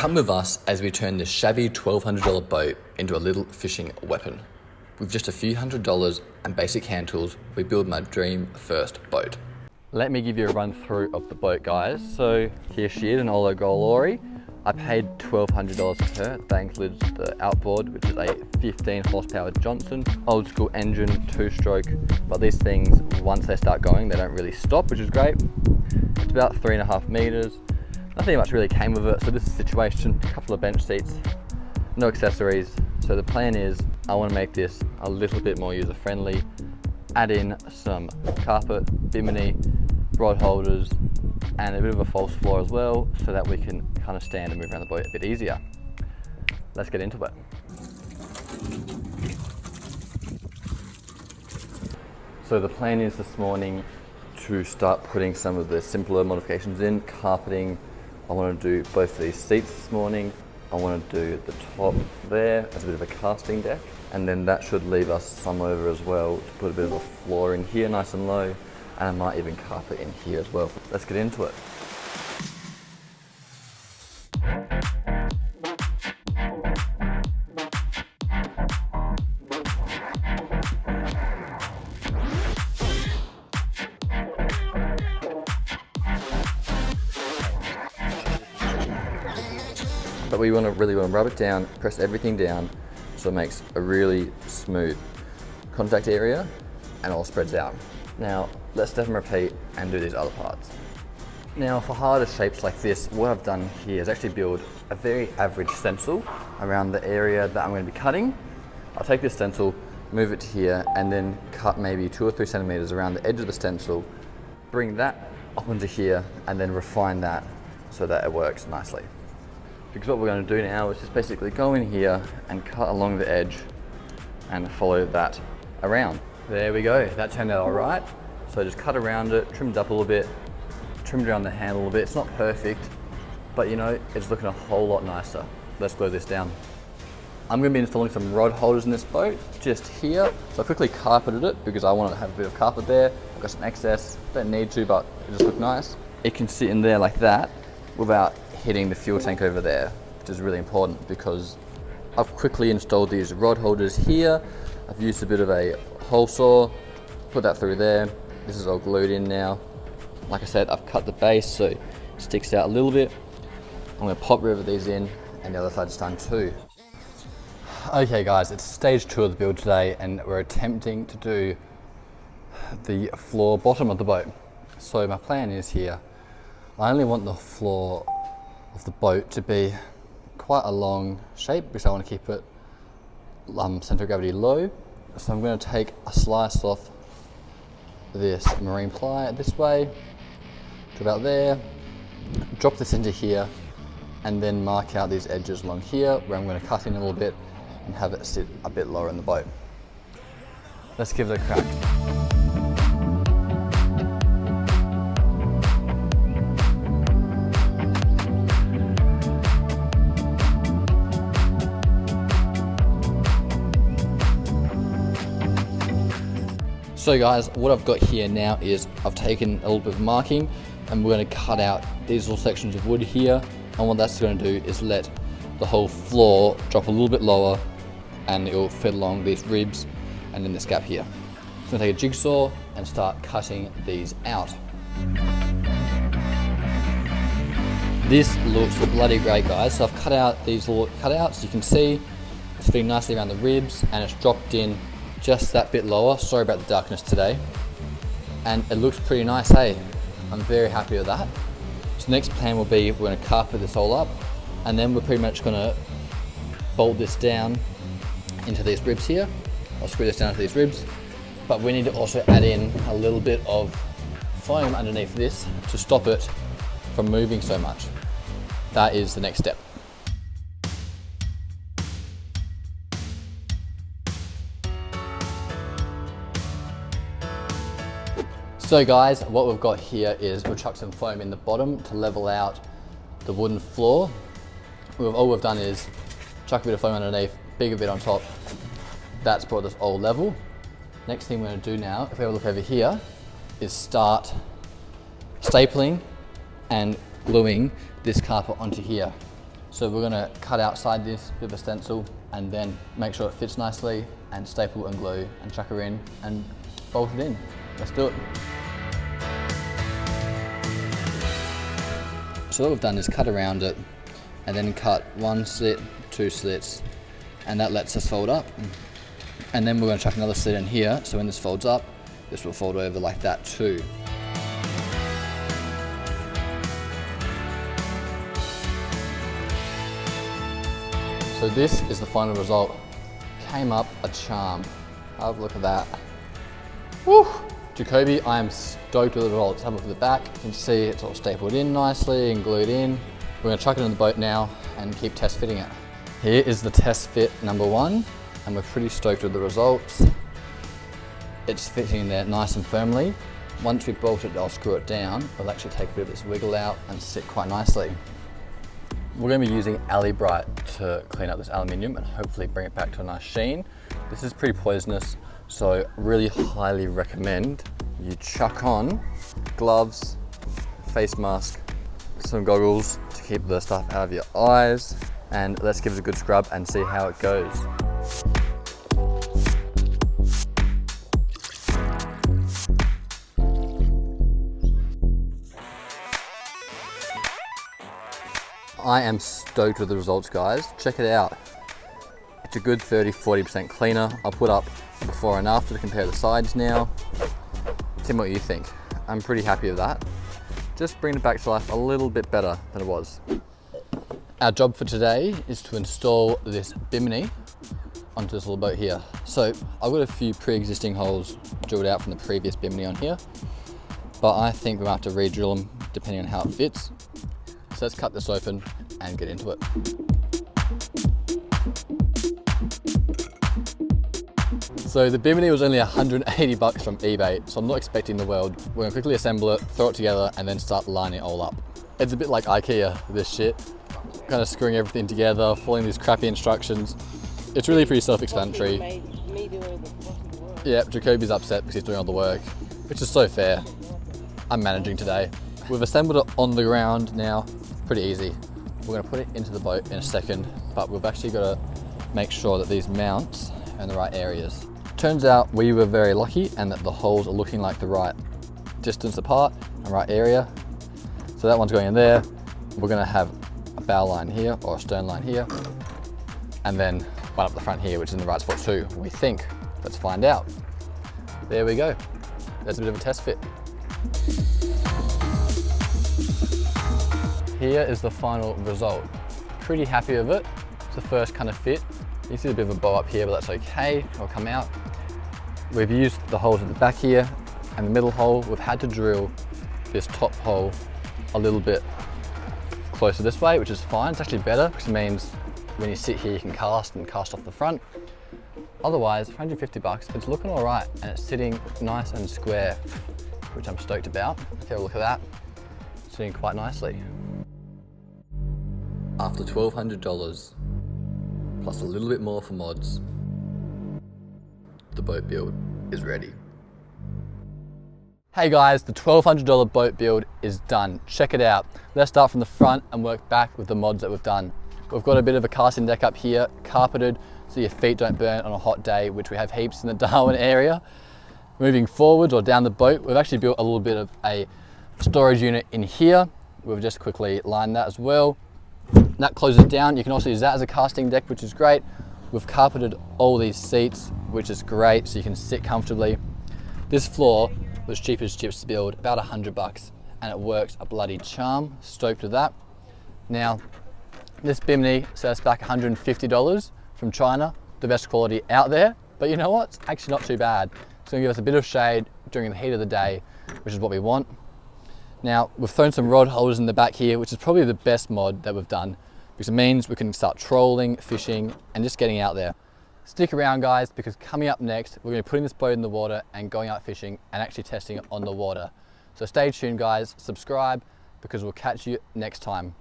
Come with us as we turn this shabby $1,200 boat into a little fishing weapon. With just a few $100s and basic hand tools, we build my dream first boat. Let me give you a run through of the boat, guys. So here she is, an Olo Golori. I paid $1,200 for her. That includes the outboard, which is a 15 horsepower Johnson, old school engine, 2-stroke. But these things, once they start going, they don't really stop, which is great. It's about 3.5 meters. Nothing much really came with it. So this is the situation, a couple of bench seats, no accessories. So the plan is I want to make this a little bit more user friendly, add in some carpet, Bimini, rod holders, and a bit of a false floor as well, so that we can kind of stand and move around the boat a bit easier. Let's get into it. So the plan is this morning to start putting some of the simpler modifications in, carpeting. I want to do both of these seats this morning. I want to do the top there as a bit of a casting deck, and then that should leave us some over as well to put a bit of a floor in here nice and low, and I might even carpet in here as well. Let's get into it. But we really want to rub it down, press everything down so it makes a really smooth contact area and all spreads out. Now let's step and repeat and do these other parts. Now for harder shapes like this, what I've done here is actually build a very average stencil around the area that I'm going to be cutting. I'll take this stencil, move it to here, and then cut maybe 2 or 3 centimeters around the edge of the stencil, bring that up into here, and then refine that so that it works nicely. Because what we're going to do now is just basically go in here and cut along the edge and follow that around. There we go, that turned out all right. So just cut around it, trimmed up a little bit, trimmed around the handle a little bit. It's not perfect, but you know, it's looking a whole lot nicer. Let's glue this down. I'm going to be installing some rod holders in this boat, just here. So I quickly carpeted it because I want to have a bit of carpet there. I've got some excess, don't need to, but it just looks nice. It can sit in there like that without hitting the fuel tank over there, which is really important because I've quickly installed these rod holders here. I've used a bit of a hole saw, put that through there. This is all glued in now. Like I said, I've cut the base so it sticks out a little bit. I'm going to pop rivet these in, and the other side's done too. Okay guys, it's stage 2 of the build today, and we're attempting to do the floor bottom of the boat. So my plan is here, I only want the floor of the boat to be quite a long shape because I want to keep it center of gravity low. So I'm going to take a slice off this marine ply this way to about there, drop this into here, and then mark out these edges along here where I'm going to cut in a little bit and have it sit a bit lower in the boat. Let's give it a crack. So guys, what I've got here now is I've taken a little bit of marking and we're going to cut out these little sections of wood here, and what that's going to do is let the whole floor drop a little bit lower and it will fit along these ribs and in this gap here. So I'm going to take a jigsaw and start cutting these out. This looks bloody great guys. So I've cut out these little cutouts. You can see it's fitting nicely around the ribs and it's dropped in just that bit lower. Sorry about the darkness today. And it looks pretty nice, hey? I'm very happy with that. So the next plan will be we're gonna carpet this all up, and then we're pretty much gonna bolt this down into these ribs here. I'll screw this down to these ribs, but we need to also add in a little bit of foam underneath this to stop it from moving so much. That is the next step. So guys, what we've got here is we've chucked some foam in the bottom to level out the wooden floor. All we've done is chuck a bit of foam underneath, bigger bit on top. That's brought this all level. Next thing we're going to do now, if we have a look over here, is start stapling and gluing this carpet onto here. So we're gonna cut outside this bit of a stencil and then make sure it fits nicely and staple and glue and chuck her in and bolt it in. Let's do it. So what we've done is cut around it and then cut 1 slit, 2 slits, and that lets us fold up. And then we're going to chuck another slit in here, so when this folds up, this will fold over like that too. So this is the final result. Came up a charm. Have a look at that. Woo! Jacoby, I am stoked with the results. Have a look at the back. You can see it's all stapled in nicely and glued in. We're going to chuck it in the boat now and keep test fitting it. Here is the test fit number 1, and we're pretty stoked with the results. It's fitting in there nice and firmly. Once we bolt it, I'll screw it down. It'll actually take a bit of this wiggle out and sit quite nicely. We're going to be using Aluminium to clean up this aluminium and hopefully bring it back to a nice sheen. This is pretty poisonous, so really highly recommend you chuck on gloves, face mask, some goggles to keep the stuff out of your eyes, and let's give it a good scrub and see how it goes. I am stoked with the results, guys. Check it out. It's a good 30-40% cleaner. I'll put up before and after to compare the sides now. Tell me what you think. I'm pretty happy with that. Just bring it back to life a little bit better than it was. Our job for today is to install this Bimini onto this little boat here. So I've got a few pre-existing holes drilled out from the previous Bimini on here, but I think we'll have to re-drill them depending on how it fits. So let's cut this open and get into it. So the Bimini was only 180 bucks from eBay, so I'm not expecting the world. We're gonna quickly assemble it, throw it together, and then start lining it all up. It's a bit like IKEA, this shit. Kind of screwing everything together, following these crappy instructions. It's really pretty self-explanatory. Yeah, Jacoby's upset because he's doing all the work, which is so fair. I'm managing today. We've assembled it on the ground now, pretty easy. We're gonna put it into the boat in a second, but we've actually got to make sure that these mounts are in the right areas. Turns out we were very lucky and that the holes are looking like the right distance apart, the right area. So that one's going in there. We're gonna have a bow line here or a stern line here, and then one up the front here, which is in the right spot too, we think. Let's find out. There we go. There's a bit of a test fit. Here is the final result. Pretty happy with it. It's the first kind of fit. You see a bit of a bow up here, but that's okay, it'll come out. We've used the holes at the back here and the middle hole. We've had to drill this top hole a little bit closer this way, which is fine. It's actually better because it means when you sit here, you can cast off the front. Otherwise, for 150 bucks, it's looking all right and it's sitting nice and square, which I'm stoked about. Okay, look at that. It's sitting quite nicely. After $1,200, plus a little bit more for mods, the boat build is ready. Hey guys, the $1,200 boat build is done. Check it out. Let's start from the front and work back with the mods that we've done. We've got a bit of a casting deck up here, carpeted, so your feet don't burn on a hot day, which we have heaps in the Darwin area. Moving forward or down the boat, we've actually built a little bit of a storage unit in here. We've just quickly lined that as well. That closes down. You can also use that as a casting deck, which is great. We've carpeted all these seats, which is great, so you can sit comfortably. This floor was cheap as chips to build, about 100 bucks, and it works a bloody charm. Stoked with that. Now, this Bimini set us back $150 from China, the best quality out there, but you know what? It's actually not too bad. It's gonna give us a bit of shade during the heat of the day, which is what we want. Now, we've thrown some rod holders in the back here, which is probably the best mod that we've done, because it means we can start trolling, fishing, and just getting out there. Stick around, guys, because coming up next, we're going to be putting this boat in the water and going out fishing and actually testing it on the water. So stay tuned, guys, subscribe, because we'll catch you next time.